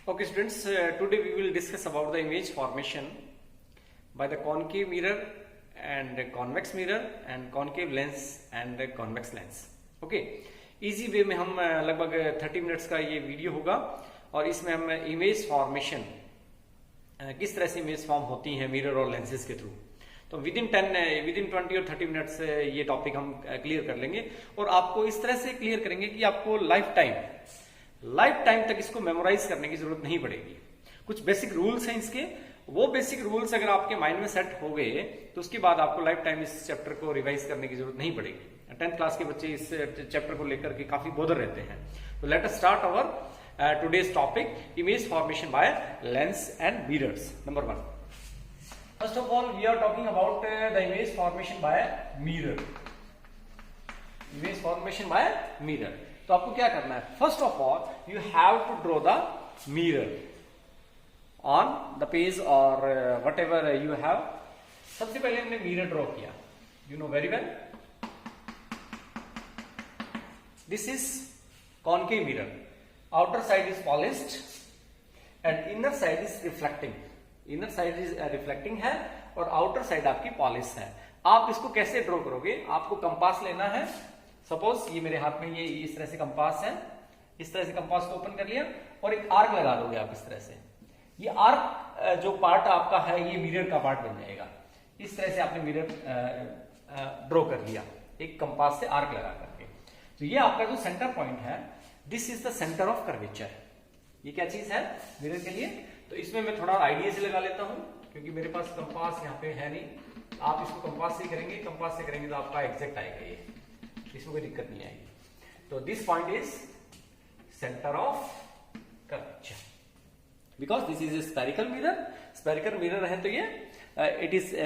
Okay students, today we will discuss about the image formation by the concave mirror and convex mirror and concave lens and convex lens. Okay, easy way में हम लगभग 30 minutes का ये video होगा और इसमें हम image formation किस तरह से इमेज फॉर्म होती है मिरर और लेंसेज के थ्रू, तो विद इन 20 और 30 मिनट्स ये टॉपिक हम क्लियर कर लेंगे और आपको इस तरह से क्लियर करेंगे कि आपको लाइफ टाइम तक इसको मेमोराइज करने की जरूरत नहीं पड़ेगी। कुछ बेसिक रूल्स हैं इसके, वो बेसिक रूल्स अगर आपके माइंड में सेट हो गए तो उसके बाद आपको लाइफ टाइम इस चैप्टर को रिवाइज करने की जरूरत नहीं पड़ेगी। 10th क्लास के बच्चे इस चैप्टर को लेकर के काफी बोदर रहते हैं। तो let us start our today's topic, image formation by lens and mirrors. Number 1, first of all we are talking about the image formation by mirror. Image formation by mirror, तो आपको क्या करना है, first of all you have to draw the mirror on the page और whatever you have. सबसे पहले हमने mirror draw किया, you know very well, this is concave mirror, outer side is polished and inner side is reflecting. Inner side is reflecting है और outer side आपकी polish है। आप इसको कैसे ड्रॉ करोगे, आपको कंपास लेना है। सपोज ये मेरे हाथ में ये इस तरह से कंपास है, इस तरह से कंपास को ओपन कर लिया और एक आर्क लगा दोगे आप इस तरह से। ये आर्क जो पार्ट आपका है ये मिरर का पार्ट बन जाएगा। इस तरह से आपने मिरर ड्रॉ कर लिया एक कंपास से आर्क लगा करके। तो ये आपका जो सेंटर पॉइंट है, this is the centre of curvature. ये क्या चीज है मिरर के लिए, तो इसमें मैं थोड़ा आइडिया से लगा लेता हूं क्योंकि मेरे पास कंपास यहाँ पे है नहीं। आप इसको कंपास से करेंगे, कंपास से करेंगे तो आपका एग्जैक्ट आएगा, ये इसमें कोई दिक्कत नहीं आएगी। तो this point is centre of curvature because this is a spherical mirror. Spherical mirror है तो ये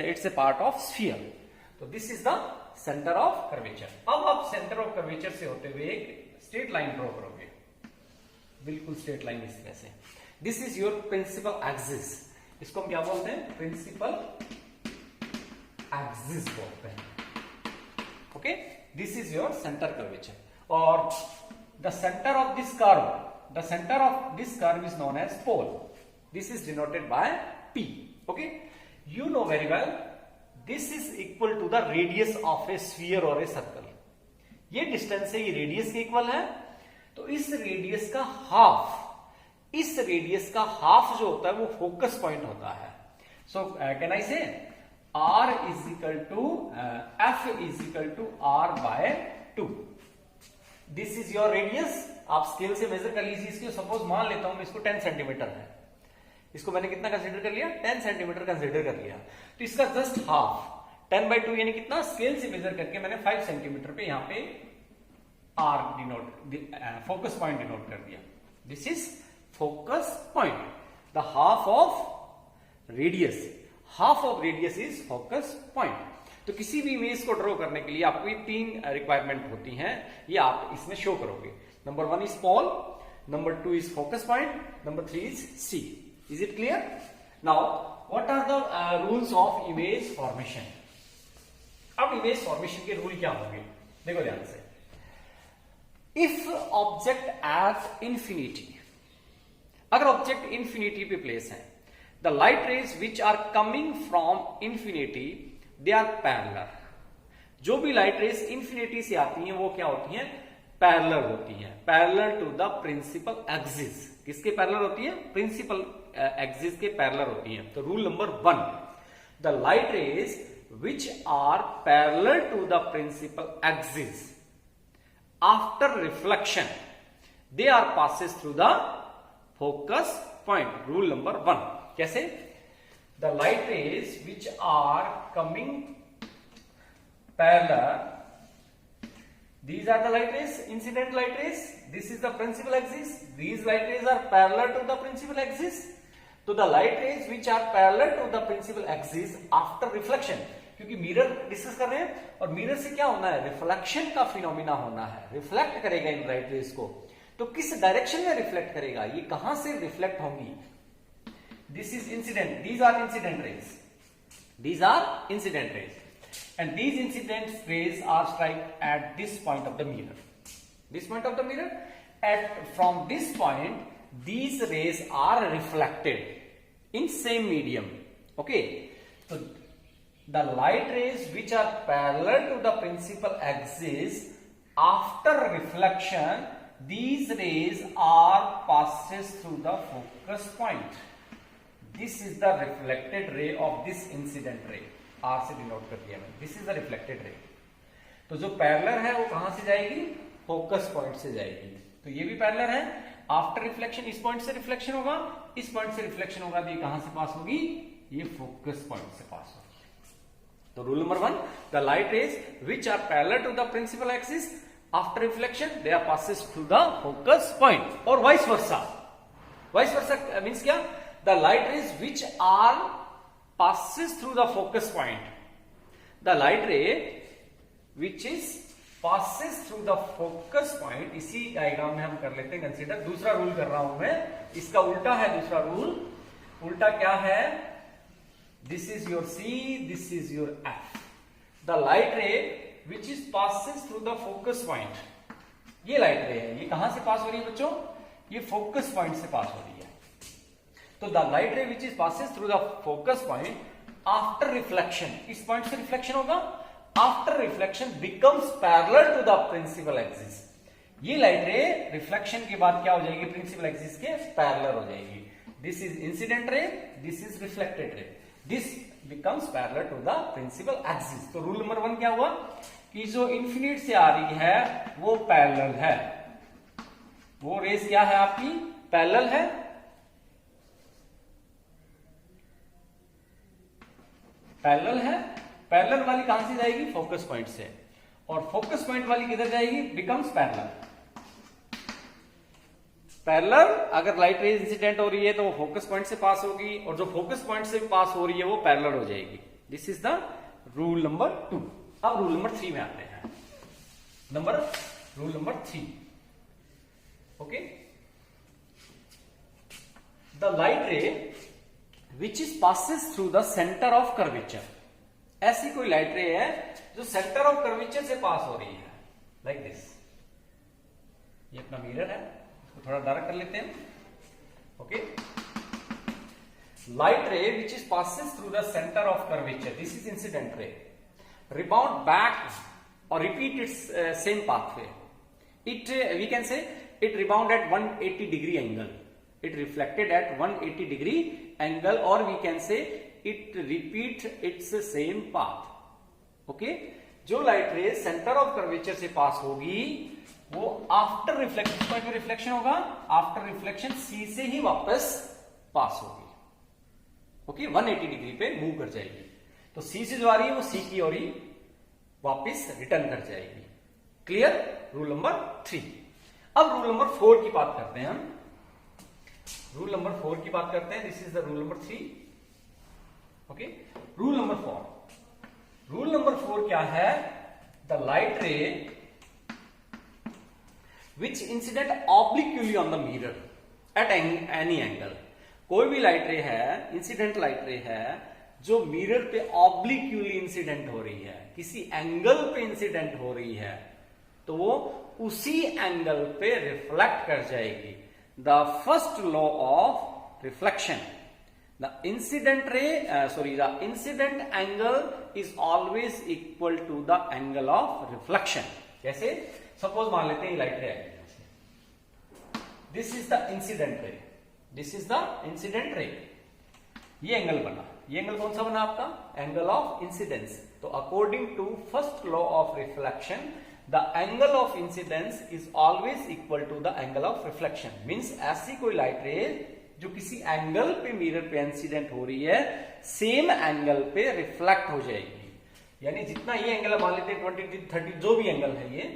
it's a part of sphere. तो this is the centre of curvature. अब आप सेंटर ऑफ कर्वेचर से होते हुए एक स्ट्रेट लाइन ड्रॉ करोगे, बिल्कुल स्ट्रेट लाइन इस तरह से। This is your principal axis. इसको हम क्या बोलते हैं, प्रिंसिपल एक्सिस बोलते हैं। Okay, this is your centre curvature और the centre of this curve is known as pole. This is denoted by P. Okay, you know very well this is equal to the radius of a sphere or a circle. ये distance है, ये radius के equal है। तो इस radius का half जो होता है वो फोकस पॉइंट होता है। So can I say R is equal to F is equal to R by 2। This is your radius. आप स्केल से मेजर कर लीजिए इसको। सपोज मान लेता हूं इसको 10 सेंटीमीटर है, इसको मैंने कितना कंसीडर कर लिया, 10 सेंटीमीटर कंसीडर कर लिया। तो इसका जस्ट हाफ 10/2 यानी कितना, स्केल से मेजर करके मैंने 5 सेंटीमीटर पे यहाँ पे R फोकस पॉइंट डिनोट कर दिया। This is focus point. The half of radius is focus point. तो किसी भी इमेज को ड्रॉ करने के लिए आपको ये 3 रिक्वायरमेंट होती हैं, ये आप इसमें शो करोगे। Number 1 is pole, number 2 is focus point, number 3 is C. Is it clear? Now, what are the rules of image formation? अब इमेज फॉर्मेशन के रूल क्या होंगे, देखो ध्यान से। If object at infinity, अगर ऑब्जेक्ट इंफिनिटी पे प्लेस है, the light rays which are coming from infinity, they are parallel. जो भी लाइट रेस इंफिनिटी से आती हैं वो क्या होती हैं, पैरेलल होती हैं, parallel to the principal axis. किसके पैरेलल होती है, प्रिंसिपल एक्सिस के पैरेलल होती हैं। तो rule number 1, the light rays which are parallel to the principal axis after reflection they are passes through the focus point. Rule number 1 कैसे, the light rays which are coming parallel, these are the light rays, incident light rays, this is the principal axis, these light rays are parallel to the principal axis. तो the light rays which are parallel to the principal axis after reflection, क्योंकि mirror discuss कर रहे हैं और mirror से क्या होना है, रिफ्लेक्शन का फिनोमिना होना है, रिफ्लेक्ट करेगा इन लाइट रेज को। तो किस डायरेक्शन में रिफ्लेक्ट करेगा, ये कहां से रिफ्लेक्ट होंगी, this is incident, these are incident rays and these incident rays are strike at this point of the mirror, from this point these rays are reflected in same medium. Okay, so the light rays which are parallel to the principal axis, after reflection these rays are passes through the focus point. This is the reflected ray of this incident ray. R से denote कर दिया मैंने. This is the reflected ray. तो जो parallel है वो कहां से जाएगी? फोकस पॉइंट से जाएगी. तो ये भी पैरेलल है. आफ्टर रिफ्लेक्शन इस पॉइंट से रिफ्लेक्शन होगा, इस पॉइंट से रिफ्लेक्शन होगा, तो ये कहां से पास होगी? ये फोकस पॉइंट से पास होगी. तो rule number 1, the light rays which are parallel to the principal axis, after reflection they are passes through the focus point. और vice versa. Vice versa means क्या? The light rays which are passes through the focus point. The light ray which is passes through the focus point. इसी diagram में हम कर लेते हैं consider. दूसरा rule कर रहा हूं मैं, इसका उल्टा है दूसरा रूल. उल्टा क्या है? This is your C, this is your F. The light ray which is passes through the focus point. ये लाइट रे है. ये कहां से पास हो रही है बच्चों? ये फोकस पॉइंट से पास हो रही है. तो the light ray which is passes through the focus point after reflection, इस पॉइंट से रिफ्लेक्शन होगा, after reflection becomes parallel to the principal axis. ये लाइट रे रिफ्लेक्शन के बाद क्या हो जाएगी? प्रिंसिपल एक्सिस के पैरेलल हो जाएगी. This is incident ray, this is reflected ray. This becomes parallel to the principal axis. तो रूल नंबर 1 क्या हुआ? कि जो इन्फिनिट से आ रही है वो पैरेलल है. वो रेस क्या है आपकी? पैरेलल है. पैरेलल है. पैरेलल वाली कहां से जाएगी? फोकस पॉइंट से. और फोकस पॉइंट वाली किधर जाएगी? Becomes parallel. पैरेलल अगर लाइट रेज इंसिडेंट हो रही है तो वो फोकस पॉइंट से पास होगी, और जो फोकस पॉइंट से पास हो रही है वो पैरेलल हो जाएगी. This is the rule number 2. अब रूल नंबर 3 में आते हैं. Rule number 3. Okay, the light ray which is passes through the centre of curvature. ऐसी कोई लाइट रे है जो सेंटर ऑफ कर्वेचर से पास हो रही है, लाइक दिस. ये अपना मिरर है, इसको थोड़ा डार्क कर लेते हैं. Okay, light ray which is passes through the centre of curvature, this is incident ray, rebound back और repeat its same pathway. It we can say it rebound at 180 degree angle. It reflected at 180 degree angle, or we can say it repeat its same path. Okay, जो light रे centre of curvature से pass होगी वो after reflection point में reflection होगा, after reflection सी से ही वापस पास होगी. ओके, 180 डिग्री पे मूव कर जाएगी. तो सी से जो आ रही है वो सी की ओर ही वापस रिटर्न कर जाएगी. क्लियर? Rule number 3. अब रूल नंबर 4 की बात करते हैं हम. रूल नंबर 4 की बात करते हैं. This is the rule number 3. Okay, rule number 4. Rule number 4 क्या है? The light ray which incident obliquely on the mirror at any angle. कोई भी लाइट रे है, इंसिडेंट लाइट रे है, जो मिरर पे ऑब्लिक्यूली इंसिडेंट हो रही है, किसी एंगल पे इंसिडेंट हो रही है, तो वो उसी एंगल पे रिफ्लेक्ट कर जाएगी. The first law of reflection, the incident angle is always equal to the angle of reflection. जैसे सपोज मान लेते हैं लाइट रे है, this is the incident ray, this is the incident ray. ये एंगल बना. ये एंगल कौन सा बना आपका? Angle of incidence. तो according to first law of reflection, the angle of incidence is always equal to the angle of reflection. Means ऐसी कोई लाइट रे जो किसी एंगल पे मिरर पे इंसिडेंट हो रही है, सेम एंगल पे रिफ्लेक्ट हो जाएगी. यानी जितना ये एंगल मान लेते हैं 20, 30, जो भी एंगल है ये,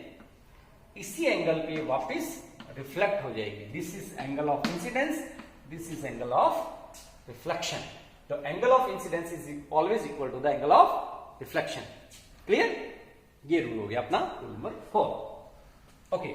इसी एंगल पे वापस रिफ्लेक्ट हो जाएगी. This is angle of incidence, this is angle of reflection. तो angle of incidence is always equal to the angle of reflection. Clear? ये रूल हो गया अपना रूल नंबर 4. ओके,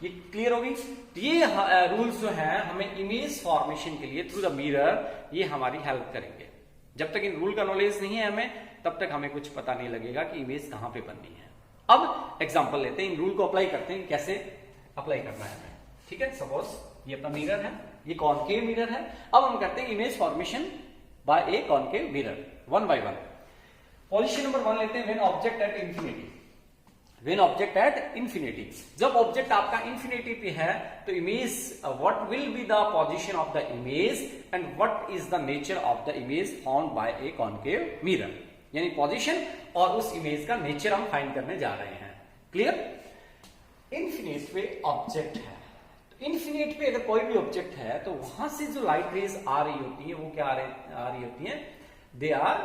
ये क्लियर होगी. ये रूल्स जो हैं हमें इमेज फॉर्मेशन के लिए थ्रू द मिरर ये हमारी हेल्प करेंगे. जब तक इन रूल का नॉलेज नहीं है हमें, तब तक हमें कुछ पता नहीं लगेगा कि इमेज कहां पे बननी है. अब एग्जांपल लेते हैं, इन रूल को अप्लाई करते हैं, कैसे अप्लाई करना है हमें। ठीक है, सपोज ये अपना मिरर है, ये कॉनकेव मिरर है। अब हम करते हैं image formation bye A concave mirror, one by one. Position number 1 लेते हैं, when object at infinity. When object at infinity, जब ऑब्जेक्ट आपका इंफिनिटी पे है तो image, what will be the position of the image and what is the nature of the image found bye A concave mirror. यानी position और उस image का nature हम फाइंड करने जा रहे हैं। क्लियर? इंफिनिट पे ऑब्जेक्ट है, तो इंफिनिट पे अगर कोई भी ऑब्जेक्ट है तो वहां से जो लाइट रेज आ रही होती है वो क्या आ रही होती है, they are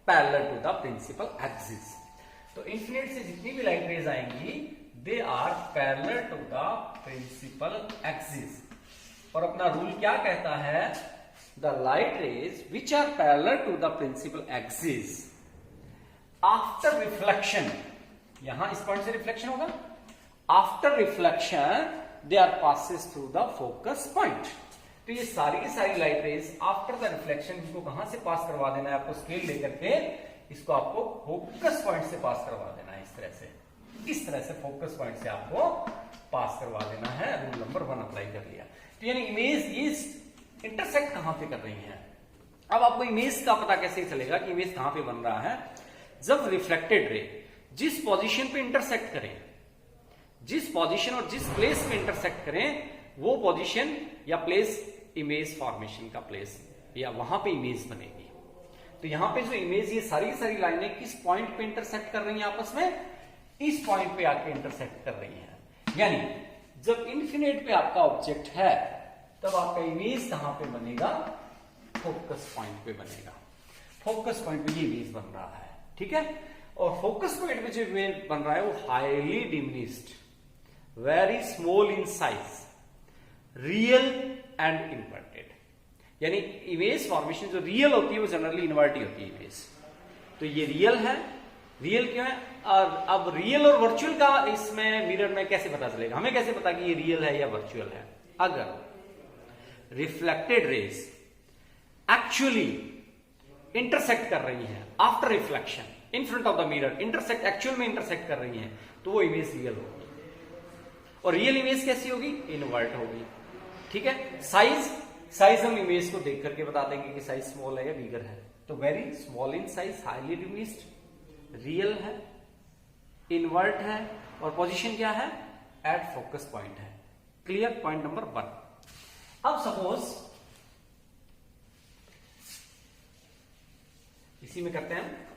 parallel to the principal axis. तो इंफिनिट से जितनी भी लाइट रेज आएंगी they are parallel to the principal axis. और अपना रूल क्या कहता है, the light rays which are parallel to the principal axis after reflection, यहां इस पॉइंट से रिफ्लेक्शन होगा, after reflection they are passes through the focus point. तो ये सारी की सारी light rays after the reflection, इनको कहां से पास करवा देना है आपको, स्केल लेकर के इसको आपको फोकस पॉइंट से पास करवा देना है। इस तरह से फोकस पॉइंट से आपको पास करवा देना है। रूल नंबर 1 अप्लाई कर लिया। तो यानी इमेज ये इंटरसेक्ट कहां पे कर रही है। अब आपको इमेज का पता कैसे चलेगा कि इमेज कहां पे बन रहा है, जब रिफ्लेक्टेड रे जिस पोजीशन पे इंटरसेक्ट करें, जिस पोजीशन और जिस प्लेस पे इंटरसेक्ट करें, वो पोजीशन या प्लेस इमेज फॉर्मेशन का प्लेस, या वहां पे इमेज बनेगी। तो यहां पे जो इमेज, ये सारी सारी लाइनें किस पॉइंट पे इंटरसेक्ट कर रही हैं आपस में, इस पॉइंट पे आके इंटरसेक्ट कर रही हैं। यानी जब इन्फिनिट पे आपका ऑब्जेक्ट है तब आपका इमेज कहां पे बनेगा, फोकस पॉइंट पे बनेगा। फोकस पॉइंट पे ये इमेज बन रहा है। ठीक है, और फोकस पॉइंट पे जो इमेज बन रहा है वो highly diminished, very small in size, real and inverted. यानी इमेज फॉर्मेशन जो रियल होती है वो जनरली इन्वर्ट ही होती है इमेज। तो ये रियल है, रियल क्यों है, और अब रियल और वर्चुअल का इसमें मिरर में कैसे पता चलेगा, हमें कैसे पता कि ये रियल है या वर्चुअल है। अगर रिफ्लेक्टेड रेज एक्चुअली इंटरसेक्ट कर रही हैं after reflection in front of the mirror, intersect actual में इंटरसेक्ट कर रही हैं, तो वो इमेज रियल होगी। और रियल इमेज कैसी होगी, इनवर्ट होगी। ठीक है, साइज हम इमेज को देख करके बता देंगे कि साइज स्मॉल है या बिगर है। तो very small in size, highly diminished, real है, इनवर्ट है, और पोजीशन क्या है, एट फोकस पॉइंट है। क्लियर? Point number 1। अब सपोज इसी में करते हैं,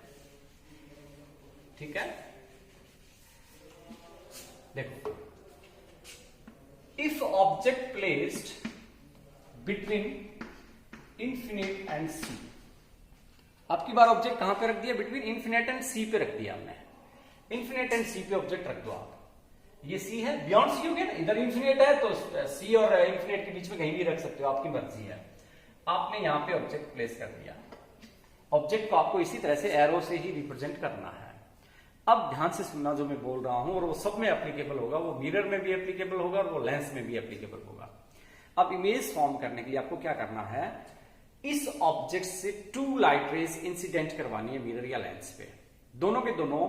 ठीक है, देखो, if object placed between infinite and C, आपकी बार ऑब्जेक्ट कहां पे रख दिया, बिटवीन इंफिनिट एंड सी पे रख दिया हमने। इंफिनिट एंड सी पे ऑब्जेक्ट रख दो आप। ये सी है, बियॉन्ड सी हो गया ना, इधर इंफिनिट है तो सी और इंफिनिट के बीच में कहीं भी रख सकते हो, आपकी मर्जी है। आपने यहां पे ऑब्जेक्ट प्लेस कर दिया। ऑब्जेक्ट को आपको इसी तरह से एरो से ही रिप्रेजेंट करना है। अब ध्यान से सुनना जो मैं बोल रहा हूं, और वो सब में एप्लीकेबल होगा, वो मिरर में भी एप्लीकेबल होगा और वो लेंस में भी एप्लीकेबल होगा। अब इमेज फॉर्म करने के लिए आपको क्या करना है, इस ऑब्जेक्ट से 2 लाइट रेज इंसिडेंट करवानी है मिरर या लेंस पे। दोनों के दोनों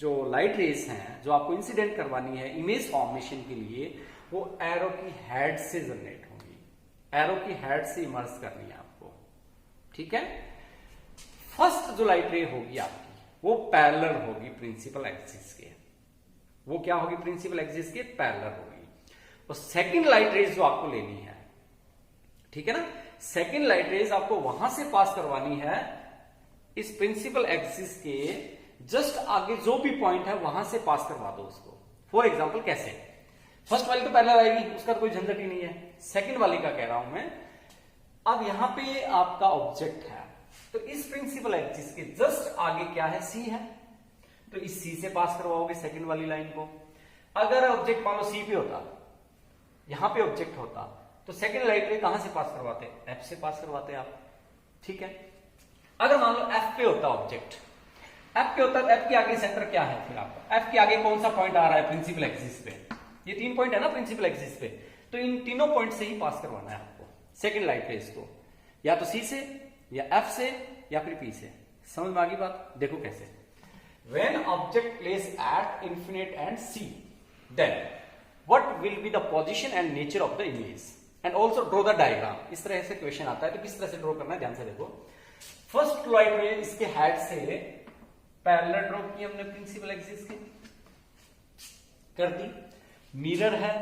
जो लाइट रेज हैं जो आपको इंसिडेंट करवानी है इमेज फॉर्मेशन के लिए, वो एरो की हेड से जनरेट होगी, एरो की हेड से इमर्ज करनी है आपको। ठीक है, फर्स्ट जो लाइट रे होगी आपकी वो पैरेलल होगी प्रिंसिपल एक्सिस के। वो क्या होगी, प्रिंसिपल एक्सिस के पैरेलल होगी। और सेकंड लाइट रेज जो आपको लेनी है, ठीक है ना, सेकंड लाइट रेज आपको वहां से पास करवानी है इस प्रिंसिपल एक्सिस के जस्ट आगे जो भी पॉइंट है वहां से पास करवा दो उसको। फॉर एग्जांपल कैसे, फर्स्ट वाली तो पैरेलल आएगी, उसका तो कोई झंझट ही नहीं है। सेकंड वाली का कह रहा हूं मैं। अब यहां पे आपका ऑब्जेक्ट है, तो इस प्रिंसिपल एक्सिस के जस्ट आगे क्या है, सी है, तो इस सी से पास करवाओगे सेकंड वाली लाइन को। अगर ऑब्जेक्ट मान लो सी पे होता, यहां पे ऑब्जेक्ट होता, तो सेकंड लाइट रे कहां से पास करवाते, एफ से पास करवाते आप। ठीक है, अगर मान लो एफ पे होता ऑब्जेक्ट, एफ पे होता, तो एफ के आगे सेंटर क्या है फिर आपका, एफ के आगे कौन सा पॉइंट आ रहा है प्रिंसिपल एक्सिस पे, ये 3 पॉइंट है ना प्रिंसिपल एक्सिस पे, तो इन तीनों पॉइंट से ही पास करवाना है आपको सेकंड लाइट रेज को, या तो सी से या एफ से या फिर पी से। समझ में आ गई बात? देखो कैसे, when object place at infinite and C then what will be the position and nature of the image and also draw the diagram. इस तरह से क्वेश्चन आता है, तो किस तरह से ड्रॉ करना है ध्यान से देखो। फर्स्ट लाइन में इसके हेड से पैरेलल ड्रॉ की हमने प्रिंसिपल एक्सिस के, कर दी। मिरर है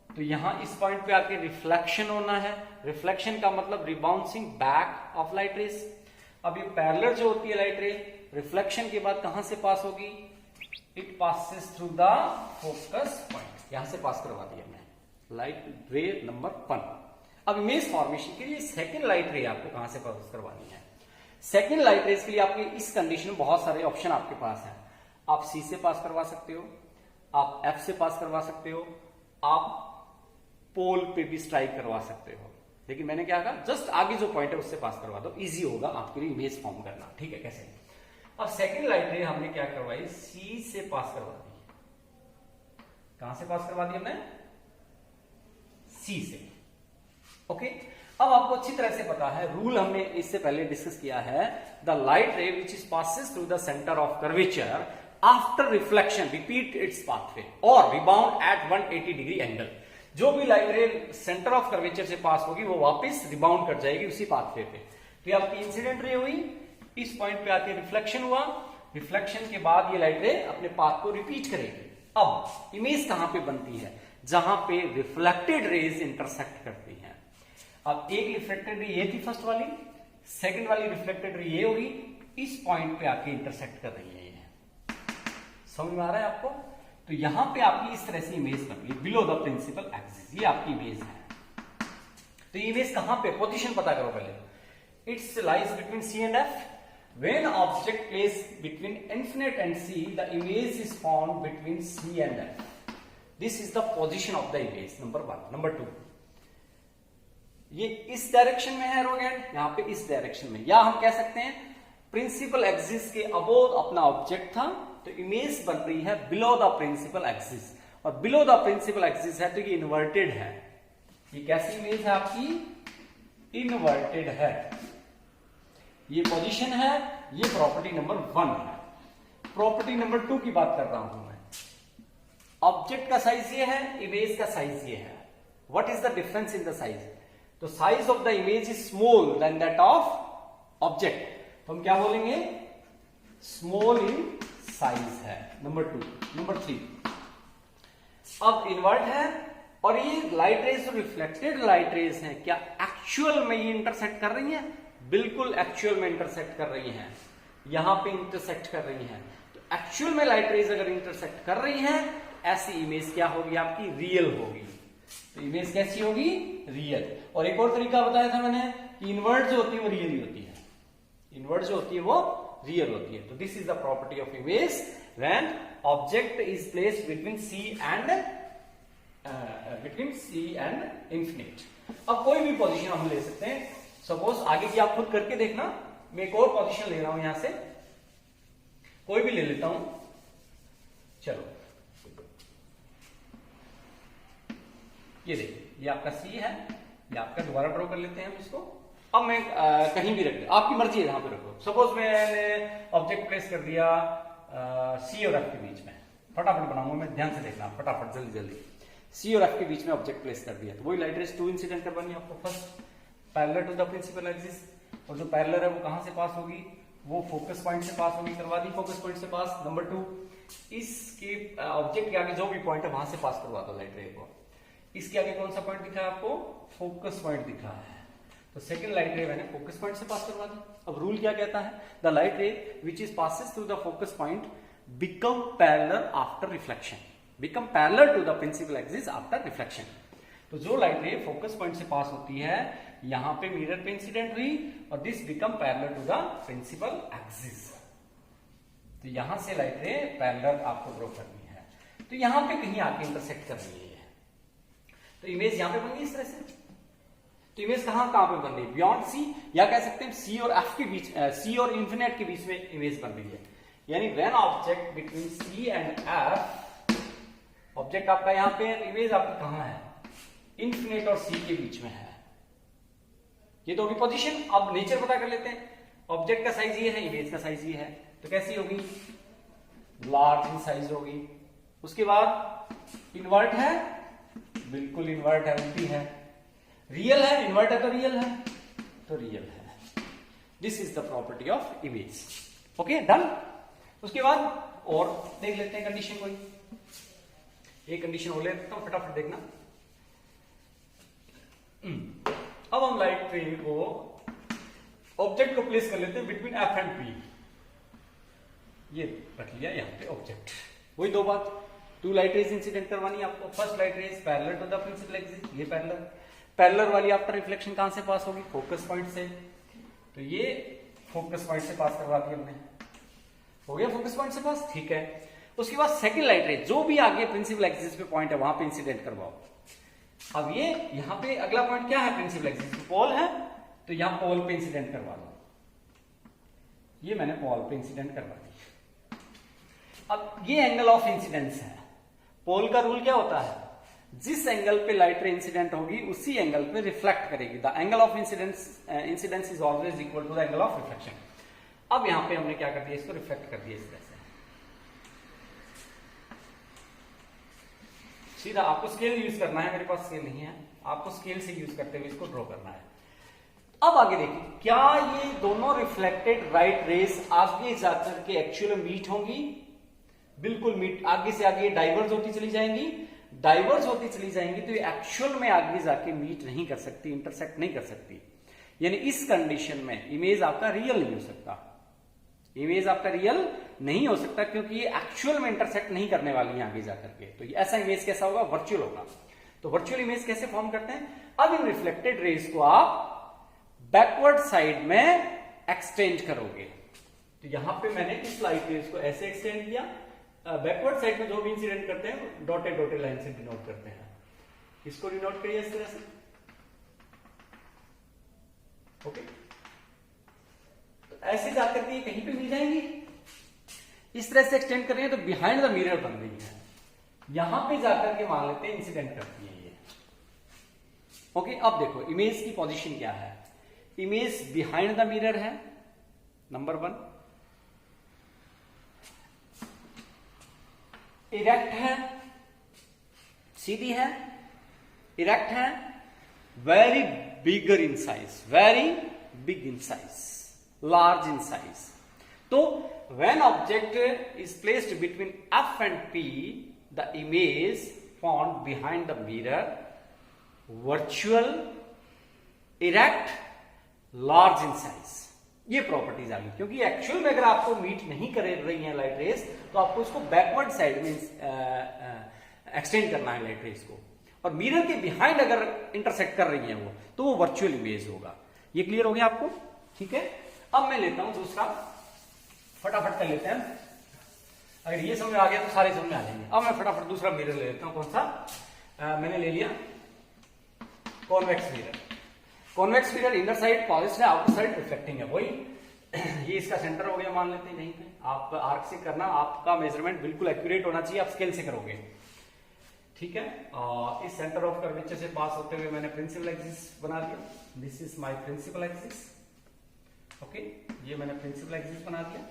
तो यहां इस पॉइंट पे आके रिफ्लेक्शन होना है। रिफ्लेक्शन का मतलब रिबाउंसिंग बैक ऑफ लाइट रेस। अब ये पैरेलल जो होती है लाइट रे, रिफ्लेक्शन के बाद कहां से पास होगी? It passes through the focus point, यहां से पास करवा दिया मैं लाइट रे नंबर 1। अब इमेज फॉर्मेशन के लिए सेकंड लाइट रे आपको कहां से पास करवानी है? सेकंड लाइट रेस के लिए आपके इस कंडीशन में बहुत सारे ऑप्शन आपके पास है। आप सी से पास करवा सकते हो, आप एफ से पास करवा सकते हो, आप पोल पे भी स्ट्राइक करवा सकते हो, लेकिन मैंने क्या कहा, जस्ट आगे जो पॉइंट है उससे पास करवा दो, इजी होगा आपके लिए इमेज फॉर्म करना। ठीक है, कैसे? अब सेकंड लाइट रे हमने क्या करवाई? सी से पास करवा दी। कहां से पास करवा दी हमने? सी से। ओके, अब आपको अच्छी तरह से पता है, रूल हमने इससे पहले डिस्कस किया है, the light ray which is passes through the centre of curvature after reflection repeat it's pathway और रिबाउंड एट 180 डिग्री एंगल। जो भी लाइट रे सेंटर ऑफ कर्वेचर से पास होगी वो वापस रिबाउंड कर जाएगी उसी पाथवे पे। तो ये आपकी इंसिडेंट रे हुई, इस पॉइंट पे आके रिफ्लेक्शन हुआ, रिफ्लेक्शन के बाद ये लाइट रे अपने पाथ को रिपीट करेगी। अब इमेज कहां पे बनती है? जहां पे रिफ्लेक्टेड रेज इंटरसेक्ट करती हैं। अब एक रिफ्लेक्टेड रे ये थी फर्स्ट वाली, सेकंड वाली रिफ्लेक्टेड रे ये होगी, इस पॉइंट पे आके इंटरसेक्ट कर रही है। समझ में आ रहा है आपको? तो यहां पे आपकी इस तरह से इमेज बन गई बिलो द प्रिंसिपल एक्सिस, ये आपकी इमेज है। तो इमेज कहां पे? पोजीशन पता करो पहले। It's lies between C and F. When object place between infinite and C, the image is found between C and F. This is the position of the image, number 1। Number 2, ये इस direction में है रोगेंड, यहां पे इस direction में, या हम कह सकते हैं प्रिंसिपल एक्सिस के अबोव अपना ऑब्जेक्ट था, तो इमेज बन रही है बिलो द प्रिंसिपल एक्सिस। और बिलो द प्रिंसिपल एक्सिस है तो ये इन्वर्टेड है। ये कैसी इमेज है आपकी? इन्वर्टेड है। ये पोजीशन है, ये प्रॉपर्टी नंबर 1 है। प्रॉपर्टी नंबर 2 की बात कर रहा हूं मैं। ऑब्जेक्ट का साइज ये है, इमेज का साइज ये है। What is the difference in the size? तो size of the image is small than that of object, तो हम क्या बोलेंगे? स्मॉल इन साइज है, नंबर 2। नंबर 3, अब इन्वर्ट है और ये लाइट रेज जो रिफ्लेक्टेड लाइट रेज हैं, क्या एक्चुअल में ये इंटरसेक्ट कर रही हैं? बिल्कुल एक्चुअल में इंटरसेक्ट कर रही हैं, यहां पे इंटरसेक्ट कर रही हैं। तो एक्चुअल में लाइट रेज अगर इंटरसेक्ट कर रही हैं, ऐसी इमेज क्या होगी आपकी? रियल होगी। तो इमेज कैसी होगी? रियल। और एक और तरीका बताया था मैंने कि इन्वर्ट जो होती है वो रियल ही होती है, इन्वर्ट जो होती है वो रियल होती है। तो this is the property of image when object is placed between C and infinite. अब कोई भी पोजीशन हम ले सकते हैं, सपोज आगे की आप खुद करके देखना, मैं एक और पोजीशन ले रहा हूं, यहां से कोई भी ले लेता हूं। चलो ये देखिए, ये आपका सी है, ये आपका, दोबारा ड्रॉ कर लेते हैं हम इसको। अब मैं कहीं भी रख दे, आपकी मर्जी है जहां पे रखो। सपोज मैंने ऑब्जेक्ट प्लेस कर दिया सी और एफ के बीच में, फटाफट बनाऊंगा मैं, ध्यान से देखना फटाफट, जल्दी जल्दी। सी और एफ के बीच में ऑब्जेक्ट प्लेस कर दिया, तो वही लाइट रेज 2 इंसिडेंट करवानी है आपको। First parallel to the principal axis, और जो पैरेलल है वो कहां से पास होगी? वो फोकस पॉइंट से पास होगी, करवा दी फोकस पॉइंट से पास। नंबर 2, इसके ऑब्जेक्ट के आगे जो भी पॉइंट है वहां से पास करवा दो लाइट रे को। इसके आगे कौन सा पॉइंट दिखा है आपको? फोकस पॉइंट दिखा है, तो सेकंड लाइट रे मैंने फोकस पॉइंट से पास करवा दी। अब रूल क्या कहता है? The light ray which is passes through the focus point become parallel after reflection, become parallel to the principal axis after reflection. तो जो लाइट रे फोकस पॉइंट से पास होती है, यहां पे मिरर पे इंसिडेंट हुई और this become parallel to the principal axis. तो यहां से लाइट रे पैरेलल आपको ड्रॉ करनी है, तो यहां पे कहीं आके इंटरसेक्ट कर रही है। तो इमेज यहां पे बन गई इस तरह से। तो इमेज कहां पे बन रही है? बियॉन्ड सी, या कह सकते हैं सी और एफ के बीच, सी और इंफिनिट के बीच में इमेज बन रही है। यानी when object between C and F, object आपका यहां पे, इमेज आपकी कहां है? इंफिनिट और सी के बीच में है। ये तो होगी पोजीशन। अब नेचर पता कर लेते हैं। ऑब्जेक्ट का साइज ये है, इमेज का साइज ये है, तो कैसी होगी? लार्ज इन साइज होगी। उसके बाद इन्वर्ट है, बिल्कुल इन्वर्ट है, उल्टी है। रियल है, इन्वर्ट है तो रियल है, तो रियल है। This is the property of image. Okay, done. उसके बाद और देख लेते हैं कंडीशन कोई एक कंडीशन और ले लेता हूं, फटाफट देखना। अब हम लाइट रे को ऑब्जेक्ट को प्लेस कर लेते हैं बिटवीन एफ एंड पी। ये रख लिया यहाँ पे ऑब्जेक्ट। वही दो बात, टू लाइट रेज इंसिडेंट करवानी है आपको। First light rays parallel to the principal axis, ये पैरेलल वाली आफ्टर रिफ्लेक्शन कहां से पास होगी? फोकस पॉइंट से। तो ये फोकस पॉइंट से पास करवा दी हमने, हो गया फोकस पॉइंट से पास, ठीक है। उसके बाद सेकंड लाइट रेज जो भी आगे प्रिंसिपल एक्सिस पे पॉइंट है वहां पे इंसिडेंट करवाओ। अब ये यहां पे अगला पॉइंट क्या है? प्रिंसिपल एक्सिस पे पोल है, तो यहां पोल पे इंसिडेंट करवा दो। ये मैंने पोल पे इंसिडेंट करवा दी। अब ये एंगल ऑफ इंसिडेंस है। पोल का रूल क्या होता है? जिस एंगल पे लाइट रे इंसिडेंट होगी उसी एंगल पे रिफ्लेक्ट करेगी। The angle of incidence is always equal to the angle of reflection. अब यहां पे हमने क्या कर दिया? इसको रिफ्लेक्ट कर दिया इस तरह से। सीधा आपको स्केल यूज करना है, मेरे पास स्केल नहीं है, आपको स्केल से यूज करते हुए इसको ड्रॉ करना है। अब आगे देखिए, क्या ये दोनों रिफ्लेक्टेड राइट रेस आगे जाकर के एक्चुअल मीट होंगी? बिल्कुल मीट, आगे से आगे डाइवर्ज होती चली जाएंगी। डाइवर्ज होती चली जाएंगी तो ये एक्चुअल में आगे जाके मीट नहीं कर सकती, इंटरसेक्ट नहीं कर सकती। यानी इस कंडीशन में इमेज आपका रियल नहीं हो सकता। इमेज आपका रियल नहीं हो सकता क्योंकि ये एक्चुअल में इंटरसेक्ट नहीं करने वाली है आगे जाकर के। तो ऐसा इमेज कैसा होगा? वर्चुअल होगा। तो वर्चुअल इमेज कैसे फॉर्म करते हैं? अब इन रिफ्लेक्टेड रेस को आप बैकवर्ड साइड में एक्सटेंड करोगे। तो यहां पे मैंने इस लाइट रेस को ऐसे एक्सटेंड किया। बैकवर्ड साइड में जो भी इंसिडेंट करते हैं डॉटेड डॉटेड लाइन से डिनोट करते हैं। इसको डिनोट करिए इस तरह से। ओके, तो ऐसे जाकर के कहीं पे मिल जाएंगी। इस तरह से एक्सटेंड कर रही है तो बिहाइंड द मिरर बन रही है। यहां पे जाकर के मान लेते हैं इंसिडेंट करती है ये। ओके, अब देखो इमेज की पोजीशन क्या है? इमेज बिहाइंड द मिरर है, नंबर 1। इरेक्ट है, सीधी है, इरेक्ट है, very bigger in size, very big in size, large in size. तो when object is placed between F and P, the image found behind the mirror, virtual, erect, large in size. ये properties आ गई। क्योंकि actual में अगर आपको meet नहीं कर रही है लाइट रेस तो आपको इसको बैकवर्ड साइड में एक्सटेंड करना है लाइट रेस को, और मिरर के बिहाइंड अगर इंटरसेक्ट कर रही है वो तो वो वर्चुअल इमेज होगा। ये क्लियर हो गया आपको? ठीक है। अब मैं लेता हूं दूसरा, फटाफट कर लेते हैं। अगर ये समझ आ गया तो सारे समझ आ जाएंगे। अब मैं फटाफट दूसरा मिरर ले लेता हूं। कौन सा? मैंने ले लिया convex mirror. Convex mirror inner side polished है, आउटर साइड रिफ्लेक्टिंग है। वही ये इसका सेंटर हो गया मान लेते हैं। कहीं पे आप आर्क से करना, आपका मेजरमेंट बिल्कुल एक्यूरेट होना चाहिए, आप स्केल से करोगे। ठीक है। इस सेंटर ऑफ कर्वेचर से पास होते हुए मैंने प्रिंसिपल एक्सिस बना दिया। This is my principal axis. Okay, ये मैंने प्रिंसिपल एक्सिस बना दिया।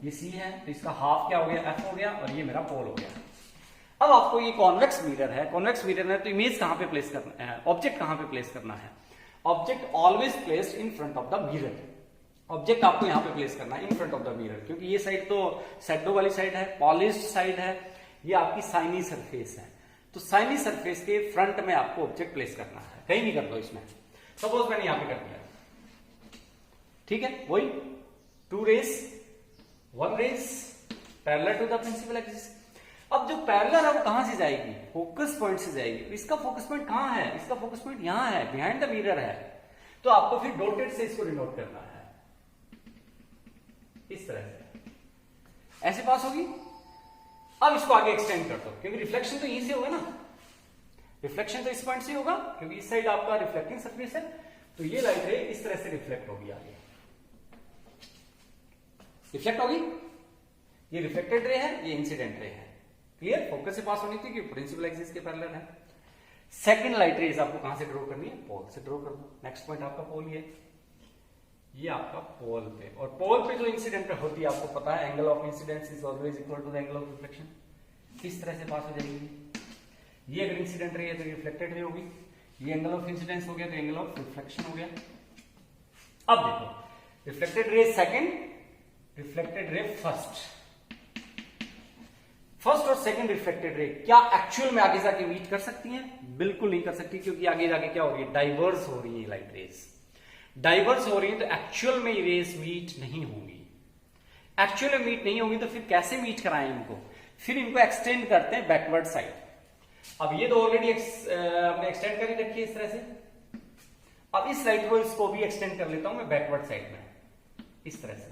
ये सी है तो इसका हाफ क्या हो गया? एफ हो गया, और ये मेरा पोल हो गया। अब आपको ये कॉन्वेक्स मिरर है, कॉन्वेक्स मिरर है तो इमेज कहां पे प्लेस करना है? ऑब्जेक्ट कहां पे प्लेस करना है? Object always placed in front of the mirror. Object आपको यहां पे प्लेस करना है in front of the mirror, क्योंकि ये साइड तो शैडो वाली साइड है, पॉलिश्ड साइड है, ये आपकी साइनी सरफेस है। तो साइनी सरफेस के फ्रंट में आपको ऑब्जेक्ट प्लेस करना है, कहीं भी कर दो इसमें। सपोज मैंने यहां पे कर दिया, ठीक है। वही 2 rays 1 rays parallel to the principal axis. अब जो पैरेलल है वो कहां से जाएगी? फोकस पॉइंट से जाएगी। इसका फोकस पॉइंट कहां है? इसका फोकस पॉइंट यहां है, बिहाइंड द मिरर है। तो आपको फिर डॉटेड से इसको डिनोट करना है इस तरह से, ऐसे पास होगी। अब इसको आगे एक्सटेंड कर दो, क्योंकि रिफ्लेक्शन तो यहीं से होगा ना, रिफ्लेक्शन तो इस पॉइंट से होगा, क्योंकि इस साइड आपका रिफ्लेक्टिंग सरफेस है। तो ये लाइट रे इस तरह से रिफ्लेक्ट होगी, आगे रिफ्लेक्ट होगी। ये रिफ्लेक्टेड रे है, ये इंसिडेंट रे है। क्लियर? फोकस से पास होनी थी कि प्रिंसिपल एक्सिस के पैरेलल है। सेकंड लाइट रेज आपको कहां से ड्रॉ करनी है? पोल से ड्रॉ कर दो। नेक्स्ट पॉइंट आपका पोल ये। ये आपका पोल पे, और पोल पे जो इंसिडेंट होती है आपको पता है, angle of incidence is always equal to the angle of reflection. किस तरह से पास हो जाएगी, ये अगर इंसिडेंट रही है तो रिफ्लेक्टेड रे होगी, ये एंगल ऑफ इंसिडेंस हो गया तो एंगल ऑफ रिफ्लेक्शन हो गया। अब देखो reflected ray second, reflected ray first, first और सेकंड रिफ्लेक्टेड रे क्या एक्चुअल में आगे जाके मीट कर सकती हैं? बिल्कुल नहीं कर सकती, क्योंकि आगे जाके क्या हो रही है, डाइवर्स हो रही है लाइट रेज, डाइवर्स हो रही है, तो एक्चुअल में रेज मीट नहीं होंगी। एक्चुअल में मीट नहीं होंगी तो फिर कैसे मीट कराएं इनको? फिर इनको एक्सटेंड करते हैं बैकवर्ड साइड। अब ये तो ऑलरेडी हमने एक्सटेंड कर ही रखी है इस तरह से, अब इस लाइट को इसको भी एक्सटेंड कर लेता हूं मैं बैकवर्ड साइड में इस तरह से।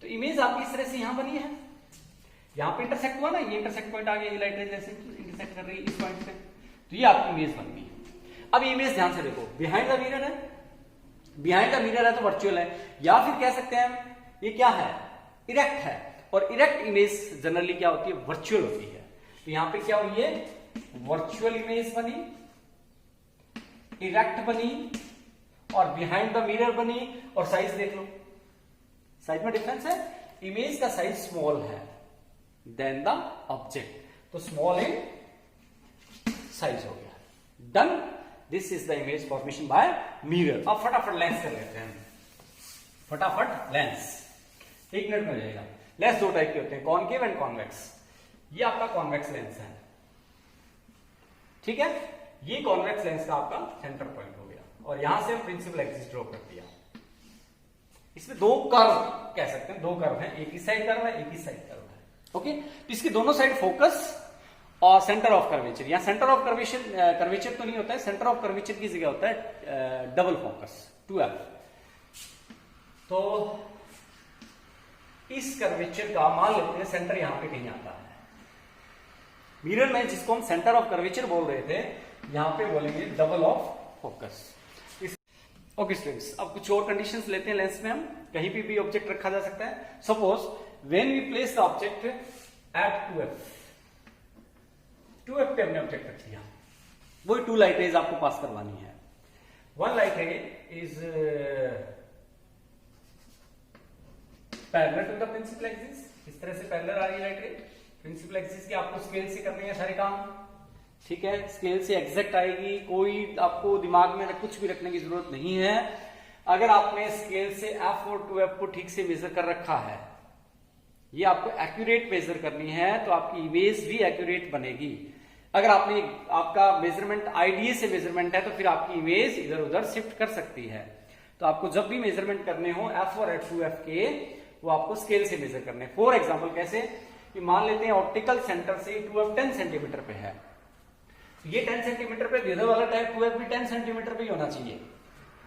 तो इमेज आपकी इस तरह से यहां बनी है, यहां पे इंटरसेक्ट हुआ ना, ये इंटरसेक्ट पॉइंट आ गया, ये लाइट रेज ऐसे इंटरसेक्ट कर रही है इस पॉइंट पे, तो ये आपकी इमेज बन गई। अब इमेज ध्यान से देखो, बिहाइंड द मिरर है, बिहाइंड द मिरर है तो वर्चुअल है, या फिर कह सकते हैं ये क्या है, इरेक्ट है, और इरेक्ट इमेज जनरली क्या होती है, वर्चुअल होती है। तो यहां पे क्या हुई है, वर्चुअल इमेज बनी, इरेक्ट बनी, और बिहाइंड द मिरर बनी, और साइज देख लो, साइज में डिफरेंस है, इमेज का साइज स्मॉल है देन द ऑब्जेक्ट, तो स्मॉल इन साइज हो गया, done. This is the image formation by mirror. अब फटाफट लेंस कर लेते हैं, फटाफट लेंस, 1 मिनट में हो जाएगा। लेंस दो टाइप के होते हैं, कॉनकेव एंड कॉन्वेक्स। ये आपका कॉन्वेक्स लेंस है, ठीक है, ये कॉन्वेक्स लेंस का आपका सेंटर पॉइंट हो गया, और यहां से हम प्रिंसिपल एक्सिस ड्रॉ कर दिया। इसमें दो कर्व कह सकते हैं, दो कर्व है, एक ही साइड कर्व है, एक ही साइड कर्व है, ओके। तो इसके दोनों साइड फोकस और सेंटर ऑफ कर्वेचर, यहां सेंटर ऑफ कर्वेचर तो नहीं होता है, सेंटर ऑफ कर्वेचर की जगह होता है डबल फोकस 2F। तो इस कर्वेचर का मान लेते हैं सेंटर यहां पे कहीं आता है मिरर में, जिसको हम सेंटर ऑफ कर्वेचर बोल रहे थे, यहां पे बोलेंगे double of focus. Okay students, अब कुछ और कंडीशंस लेते हैं लेंस में हम, कहीं भी ऑब्जेक्ट रखा जा सकता है। Suppose when we place the object at 2F पे हमने ऑब्जेक्ट रख दिया, वही 2 लाइट रेज आपको पास करवानी है। 1 light ray is parallel to the principal axis, इस तरह से पैरेलल आ रही है लाइट रे प्रिंसिपल एक्सिस की, आपको स्केल से करने हैं सारे काम, ठीक है, स्केल से एग्जैक्ट आएगी, कोई आपको दिमाग में कुछ भी रखने की जरूरत नहीं है। अगर आपने स्केल से F और 2F को ठीक से मेजर कर रखा है, ये आपको एक्यूरेट मेजर करनी है, तो आपकी इमेज भी एक्यूरेट बनेगी। अगर आपने आपका मेजरमेंट आईडीए से मेजरमेंट है, तो फिर आपकी इमेज इधर उधर शिफ्ट कर सकती है। तो आपको जब भी मेजरमेंट करने हो F और 2F के, वो आपको स्केल से मेजर करने। फॉर एग्जाम्पल कैसे, कि मान लेते हैं ऑप्टिकल सेंटर से 2F 10 सेंटीमीटर पे है, ये 10 सेंटीमीटर पे, इधर वाला टाइप 2F भी 10 सेंटीमीटर पे ही होना चाहिए,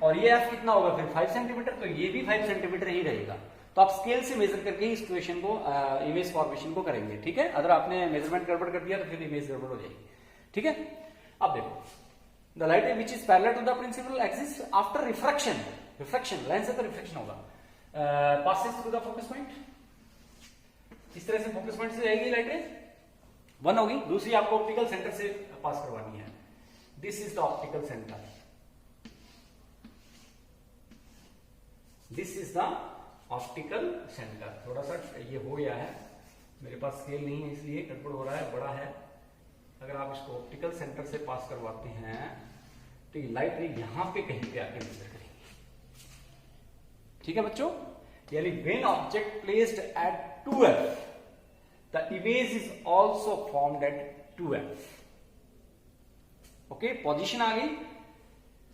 और ये F कितना होगा फिर 5 सेंटीमीटर, तो ये भी 5 सेंटीमीटर ही रहेगा। तो आप स्केल से मेजर करके ही इक्वेशन को, इमेज फॉर्मेशन को करेंगे, ठीक है। अगर आपने मेजरमेंट गड़बड़ कर दिया तो फिर इमेज गड़बड़ हो जाएगी, ठीक है। अब देखो, the light which is parallel to the principal axis after refraction, refraction lens से तो रिफ्रैक्शन होगा, passes through the focus point, इस तरह से फोकस पॉइंट से जाएगी लाइट रेज, 1 होगी। दूसरी आपको ऑप्टिकल सेंटर से पास करवानी है, this is the optical centre, this is the optical centre. थोड़ा सा ये हो गया है, मेरे पास स्केल नहीं है इसलिए गड़बड़ हो रहा है, बड़ा है। अगर आप इसको ऑप्टिकल सेंटर से पास करवाते हैं तो ये लाइट रे यहां पे कहीं पे आके मेजर करेंगे, ठीक है बच्चों। यानी when object placed at 2F, the image is also formed at 2F, okay. Position आ गई,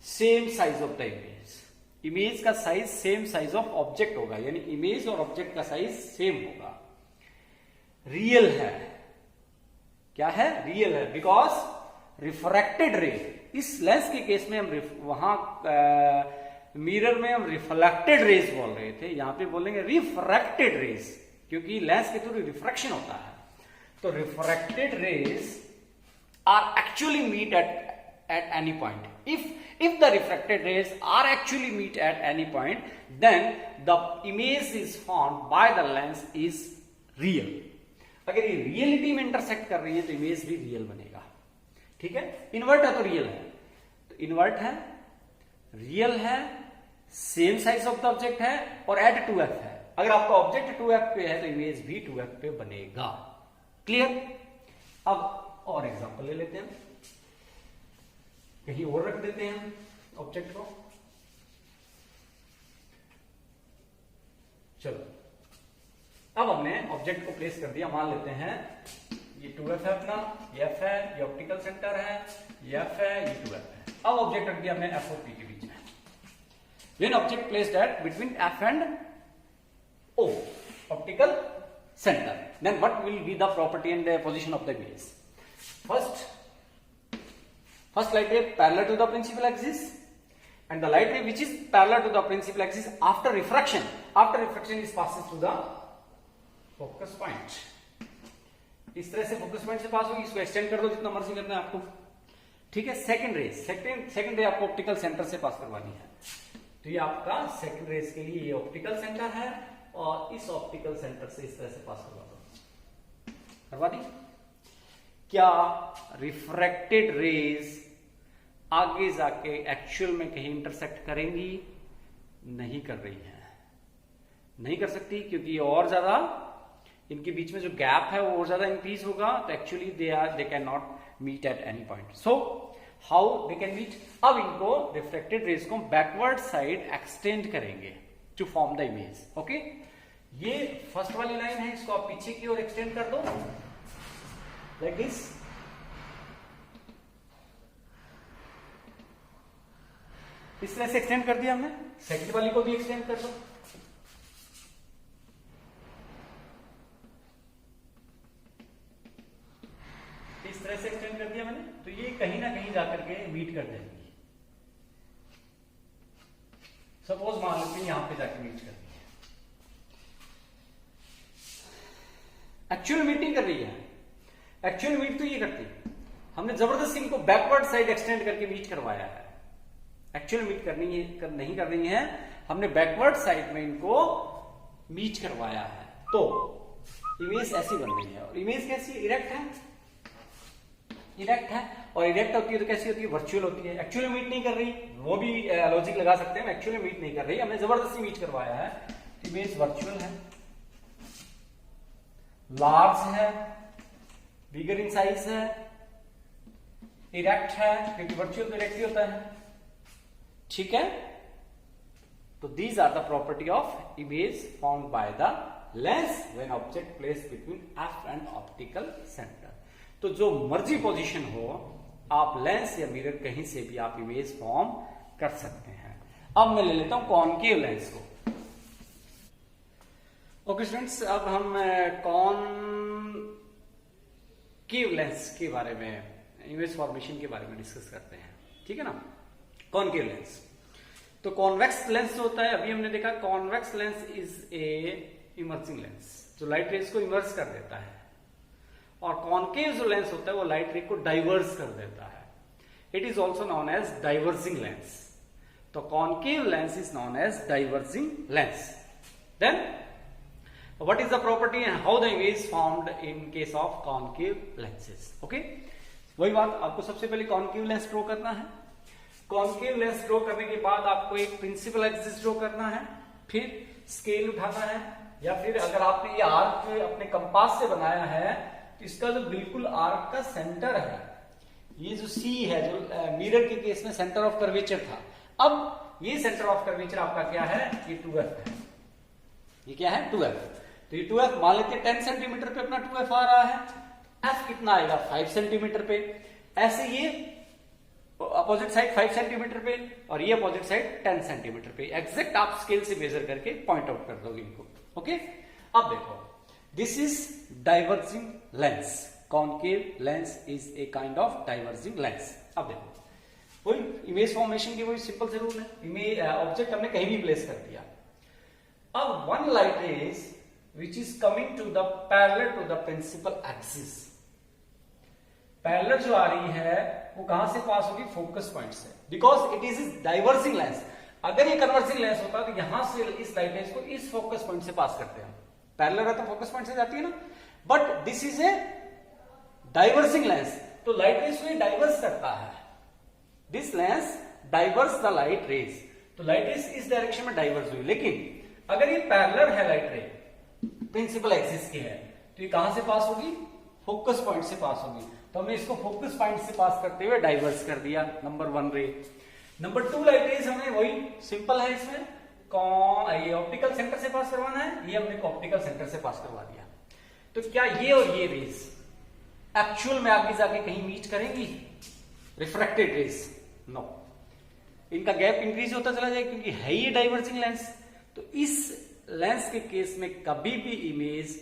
same size of the image, image का size same size of object होगा, यानी इमेज और ऑब्जेक्ट का साइज सेम होगा। रियल है, क्या है, रियल है, बिकॉज रिफ्रैक्टेड रे, इस लेंस के केस में हम वहां मिरर में हम रिफ्लेक्टेड रेज बोल रहे थे, यहां पे बोलेंगे रिफ्रैक्टेड रेज, क्योंकि लेंस के थ्रू रिफ्रैक्शन होता है। तो refracted rays are actually meet at any point. If the refracted rays are actually meet at any point, then the image is formed by the lens is real. अगर ये reality में intersect कर रही है तो इमेज भी real बनेगा, ठीक है। इन्वर्ट है तो रियल है, तो इन्वर्ट है, रियल है, same size of the object है और एट 2f है। अगर आपका ऑब्जेक्ट 2f पे है तो इमेज भी 2f पे बनेगा। क्लियर? अब और एग्जांपल ले लेते हैं, कहीं और रख देते हैं ऑब्जेक्ट को। चलो, अब हमने ऑब्जेक्ट को प्लेस कर दिया। मान लेते हैं ये 2f है अपना, ये f है, ये ऑप्टिकल सेंटर है, ये f है, ये 2f है। अब ऑब्जेक्ट रख दिया हमने f और p के बीच में। When object placed at between f and o, optical center, then what will be the property and the position of the image? First light ray parallel to the principal axis, and the light ray which is parallel to the principal axis after refraction is passes through the focus point. इस तरह से focus point से pass होगी। इसको extend कर दो जितना मर्जी करना है आपको, ठीक है। सेकंड रे आपको ऑप्टिकल सेंटर से पास करवानी है। तो ये आपका सेकंड रेज के लिए ये ऑप्टिकल सेंटर है और इस ऑप्टिकल सेंटर से इस तरह से पास करवा दी। क्या रिफ्रैक्टेड रेज आगे जाके एक्चुअल में कहीं इंटरसेक्ट करेंगी? नहीं कर रही है, नहीं कर सकती, क्योंकि ये और ज्यादा इनके बीच में जो गैप है वो और ज्यादा इंक्रीज होगा। तो actually they can not meet at any point. So how they can meet? अब इनको रिफ्लेक्टेड रेज को बैकवर्ड साइड एक्सटेंड करेंगे to form the image. Okay, ये फर्स्ट वाली लाइन है, इसको आप पीछे की ओर एक्सटेंड कर दो लाइक दिस। इस तरह से एक्सटेंड कर दिया हमने। सेकंड वाली को भी एक्सटेंड कर दो। इस तरह से एक्सटेंड कर दिया मैंने। तो ये कहीं ना कहीं जाकर के मीट कर देंगी। सपोज मान लेते हैं यहां पे जाके मीट कर दी है। एक्चुअल मीट नहीं कर रही है, एक्चुअल मीट तो ये करती है। हमने जबरदस्ती इनको बैकवर्ड साइड एक्सटेंड करके मीट करवाया है। एक्चुअल मीट नहीं कर रही है, हमने बैकवर्ड साइड में इनको मीट करवाया है। तो इमेज ऐसी बन रही है। और इमेज कैसी? इरेक्ट है, इरेक्ट है। और इरेक्ट होती है तो कैसी होती है? वर्चुअल होती है। एक्चुअली मीट नहीं कर रही, वो भी लॉजिक लगा सकते हैं। एक्चुअली मीट नहीं कर रही, हमने जबरदस्ती मीट करवाया है। इमेज वर्चुअल है, लार्ज है, बिगर इन साइज है, इरेक्ट है, क्योंकि वर्चुअल तो इरेक्ट ही होता है, ठीक है। तो these are the property of image found by the lens when object placed between F and optical centre. तो जो मर्जी पोजीशन हो, आप लेंस या मिरर कहीं से भी आप इमेज फॉर्म कर सकते हैं। अब मैं ले लेता हूं कॉनकेव लेंस को। ओके स्टूडेंट्स, अब हम कॉनकेव लेंस के बारे में, इमेज फॉर्मेशन के बारे में डिस्कस करते हैं, ठीक है ना। कॉनकेव लेंस तो कॉन्वेक्स लेंस जो होता है, अभी हमने देखा convex lens is a immersing lens जो लाइट रेज को इमर्स कर देता है। और कॉनकेव जो लेंस होता है वो लाइट रे को डाइवर्स कर देता है। It is also known as diverging lens. तो concave lens is known as diverging lens. Then what is the property and how the image formed in case of concave lenses? Okay, वही बात, आपको सबसे पहले concave lens draw करना है। Concave lens draw करने के बाद आपको एक प्रिंसिपल एक्सिस ड्रॉ करना है, फिर स्केल उठाना है, या फिर अगर आपने ये आर्क अपने कंपास से बनाया है तो इसका जो बिल्कुल आर्क का सेंटर है, ये जो सी है, जो मिरर के केस में सेंटर ऑफ कर्वेचर था, अब ये सेंटर ऑफ कर्वेचर आपका क्या है? ये 2f है। ये क्या है? 2f। तो ये 2f मान लेते हैं 10 सेंटीमीटर पे अपना 2f आ रहा है। f कितना आएगा? 5 सेंटीमीटर पे। ऐसे ये अपोजिट साइड 5 सेंटीमीटर पे और ये अपोजिट साइड 10 सेंटीमीटर पे। एग्जैक्ट आप स्केल से मेजर करके पॉइंट आउट कर दोगे इनको। ओके, अब देखो, this is diverging lens. Concave lens is a kind of diverging lens. अब देखो, वही इमेज फॉर्मेशन के वही सिंपल से रूल है। इमेज ऑब्जेक्ट हमने कहीं भी प्लेस कर दिया। अब one light rays which is coming to the parallel to the principal axis, parallel जो आ रही है वो कहां से पास होगी? फोकस पॉइंट से, because it is diverging lens. अगर ये कन्वर्जिंग लेंस होता तो यहां से इस लाइट रेज को इस फोकस पॉइंट से पास करते हैं। पैरेलल है तो फोकस पॉइंट से जाती है ना, but this is A diverging lens, तो लाइट रेज को डाइवर्स करता है। This lens diverse the light raise. तो लाइट रेस इस डायरेक्शन में डाइवर्ज हुई, लेकिन अगर ये पैरेलल है लाइट रे, प्रिंसिपल एक्सिस की है, तो ये कहां से पास होगी? फोकस पॉइंट से पास होगी। तो हमने इसको फोकस पॉइंट से पास करते हुए डाइवर्स कर दिया, नंबर 1 रे। नंबर 2 लाइट रेस हमने वही सिंपल है, इसमें ये ऑप्टिकल सेंटर से पास करवाना है, ये हमने ऑप्टिकल सेंटर से पास करवा दिया। तो क्या ये और ये रेस एक्चुअल में आगे जाके कहीं मीट करेंगी? रिफ्रैक्टेड रेस नो, इनका गैप इंक्रीज होता चला जाएगा क्योंकि है ये डाइवर्जिंग लेंस। तो इस लेंस के केस में कभी भी इमेज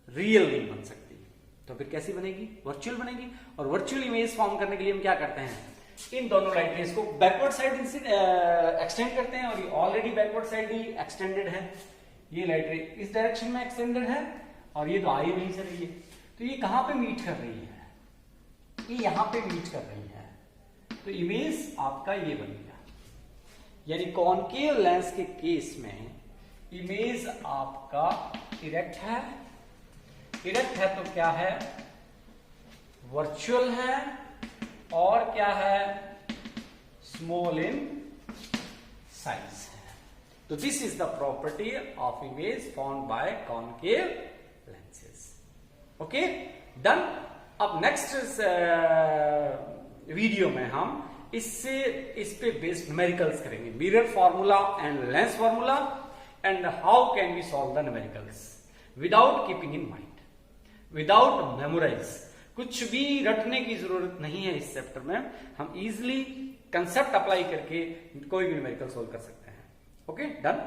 रियल नहीं बन सकती, तो फिर कैसी बनेगी? वर्चुअल बनेगी। और वर्चुअल इमेज फॉर्म करने के लिए हम क्या करते हैं? इन दोनों लाइट रेस को बैकवर्ड साइड एक्सटेंड करते हैं, और ये ऑलरेडी बैकवर्ड साइड ही एक्सटेंडेड है। ये लाइट रे इस डायरेक्शन में एक्सटेंडेड है और ये तो आई वहीं से रही है, तो ये कहां पे मीट कर रही है? ये यहां पे मीट कर रही है, तो इमेज आपका ये बन गया। यानी कॉनकेव लेंस के केस में इमेज आपका इरेक्ट है। इरेक्ट है तो क्या है? वर्चुअल है, और क्या है? स्मॉल इन साइज है। तो this is the property of image formed by concave lenses. Okay, done. अब नेक्स्ट वीडियो में हम इस पे बेस्ड न्यूमेरिकल्स करेंगे, mirror formula and lens formula, and how can we solve the numericals without keeping in mind, without memorise. कुछ भी रटने की जरूरत नहीं है इस चैप्टर में, हम इजिली कंसेप्ट अप्लाई करके कोई भी न्यूमेरिकल सोल्व कर सकते हैं। Okay, done.